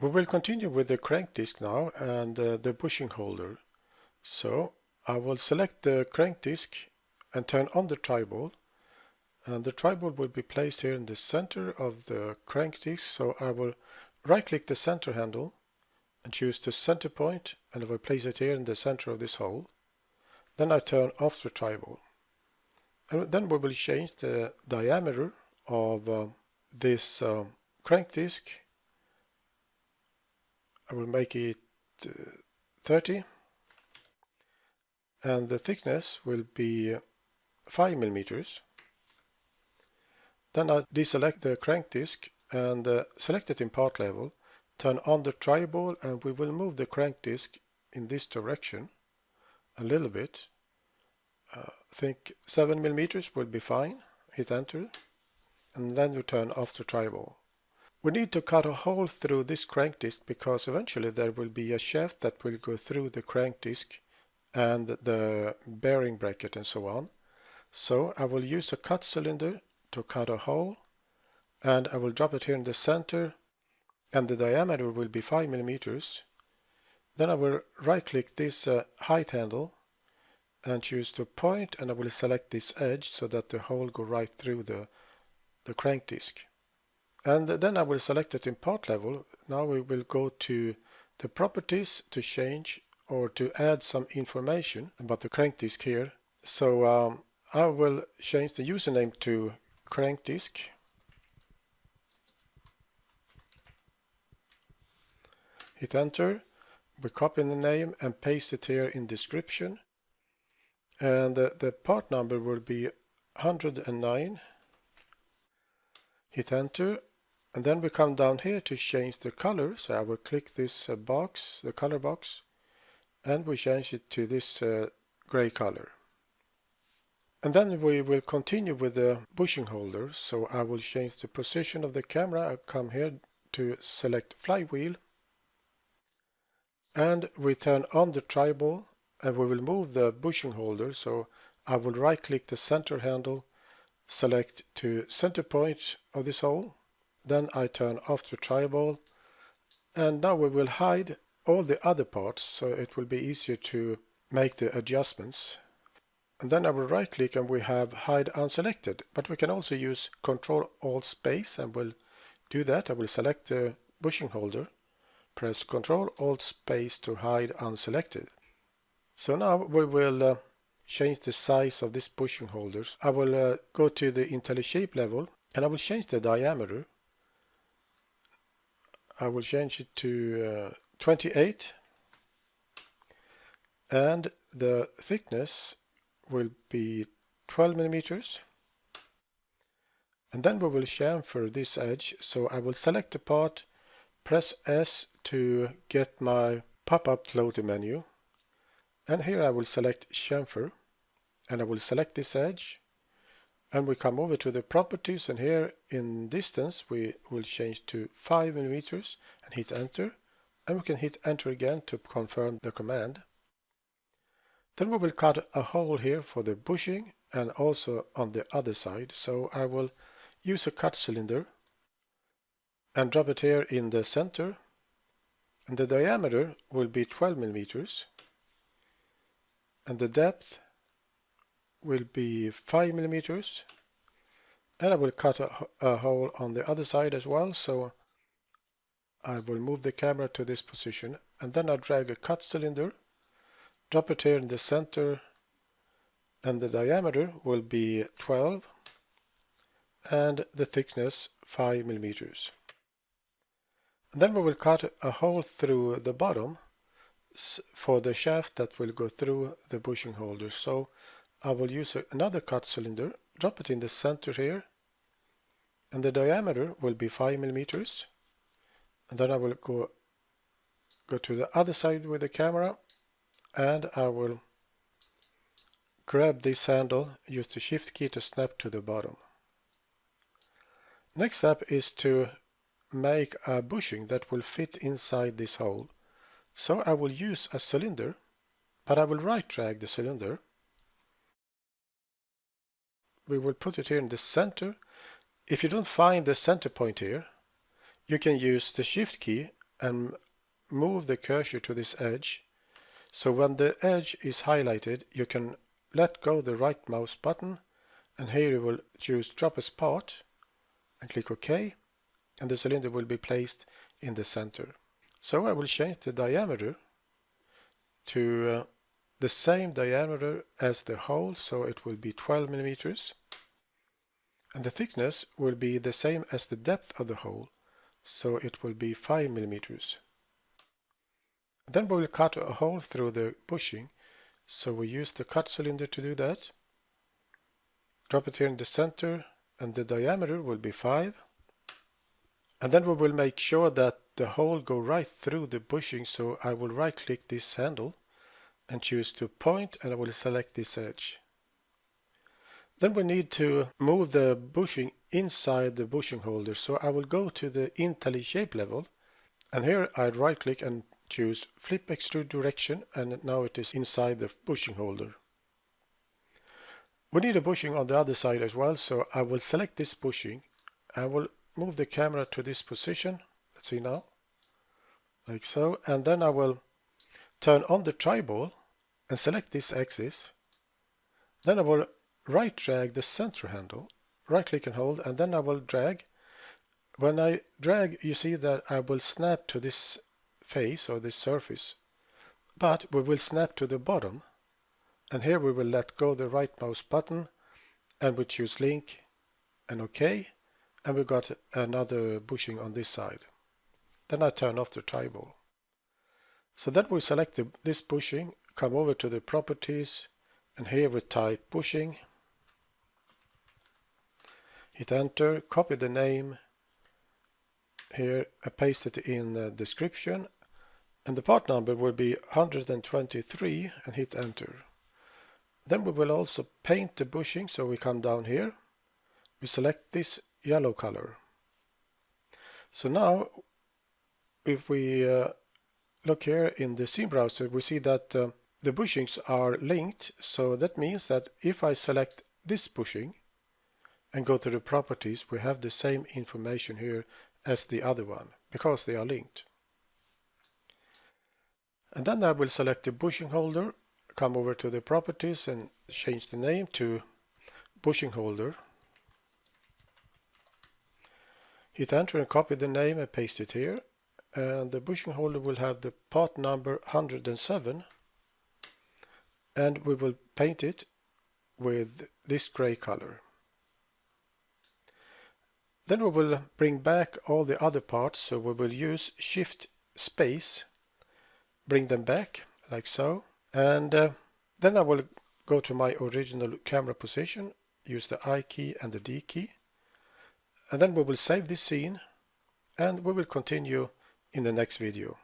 We will continue with the crank disc now and the bushing holder. So I will select the crank disc and turn on the tribal, and the tribal will be placed here in the center of the crank disc. So I will right click the center handle and choose the center point, and I will place it here in the center of this hole. Then I turn off the tribal, and then we will change the diameter of this crank disc. I will make it 30, and the thickness will be 5 millimeters. Then I deselect the crank disc and select it in part level, turn on the tribal, and we will move the crank disc in this direction a little bit. I think 7 millimeters will be fine. Hit enter, and then you turn off the tribal. We need to cut a hole through this crank disc because eventually there will be a shaft that will go through the crank disc and the bearing bracket and so on. So I will use a cut cylinder to cut a hole, and I will drop it here in the center, and the diameter will be 5 millimeters. Then I will right click this height handle and choose the point, and I will select this edge so that the hole go right through the crank disc. And then I will select it in part level. Now we will go to the properties to change or to add some information about the crank disc here. So I will change the username to crank disc. Hit enter. We copy the name and paste it here in description. And the part number will be 109. Hit enter. And then we come down here to change the color. So I will click this box, the color box, and we change it to this gray color. And then we will continue with the bushing holder. So I will change the position of the camera. I come here to select flywheel, and we turn on the tribal, and we will move the bushing holder. So I will right click the center handle, select to center point of this hole. Then I turn off the tribal, and now we will hide all the other parts so it will be easier to make the adjustments. And then I will right click and we have hide unselected, but we can also use Ctrl Alt Space, and we'll do that. I will select the bushing holder, press Ctrl Alt Space to hide unselected. So now we will change the size of this bushing holders. I will go to the IntelliShape level, and I will change the diameter. I will change it to 28, and the thickness will be 12 millimeters. And then we will chamfer this edge. So I will select the part, press S to get my pop-up floating menu, and here I will select chamfer, and I will select this edge, and we come over to the properties, and here in distance we will change to 5 millimeters and hit enter, and we can hit enter again to confirm the command. Then we will cut a hole here for the bushing and also on the other side. So I will use a cut cylinder and drop it here in the center, and the diameter will be 12 millimeters, and the depth will be 5 millimeters, and I will cut a hole on the other side as well. So I will move the camera to this position, and then I drag a cut cylinder, drop it here in the center, and the diameter will be 12 and the thickness 5 millimeters. And then we will cut a hole through the bottom for the shaft that will go through the bushing holder. So I will use another cut cylinder, drop it in the center here, and the diameter will be 5 millimeters. And then I will go to the other side with the camera, and I will grab this handle, use the shift key to snap to the bottom. Next step is to make a bushing that will fit inside this hole. So I will use a cylinder, but I will right drag the cylinder. We will put it here in the center. If you don't find the center point here, you can use the shift key and move the cursor to this edge. So when the edge is highlighted, you can let go the right mouse button, and here you will choose drop as part and click OK, and the cylinder will be placed in the center. So I will change the diameter to the same diameter as the hole, so it will be 12 millimeters, and the thickness will be the same as the depth of the hole, so it will be 5 millimeters. Then we will cut a hole through the bushing, so we use the cut cylinder to do that. Drop it here in the center, and the diameter will be 5. And then we will make sure that the hole go right through the bushing, so I will right click this handle and choose to point, and I will select this edge. Then we need to move the bushing inside the bushing holder, so I will go to the IntelliShape level, and here I right click and choose flip extrude direction, and now it is inside the bushing holder. We need a bushing on the other side as well, so I will select this bushing. I will move the camera to this position, let's see now, like so, and then I will turn on the triball and select this axis. Then I will right drag the center handle, right click and hold, and then I will drag. When I drag, you see that I will snap to this face or this surface, but we will snap to the bottom, and here we will let go the right mouse button and we choose link and OK, and we got another bushing on this side. Then I turn off the triball. So then we select this bushing, come over to the properties, and here we type bushing, hit enter, copy the name here, paste it in the description, and the part number will be 123, and hit enter. Then we will also paint the bushing, so we come down here, we select this yellow color. So now if we look here in the scene browser, we see that the bushings are linked, so that means that if I select this bushing and go to the properties, we have the same information here as the other one, because they are linked. And then I will select the bushing holder, come over to the properties and change the name to bushing holder. Hit enter and copy the name and paste it here. And the bushing holder will have the part number 107, and we will paint it with this gray color. Then we will bring back all the other parts, so we will use Shift Space, bring them back like so, and then I will go to my original camera position, use the I key and the D key, and then we will save this scene, and we will continue in the next video.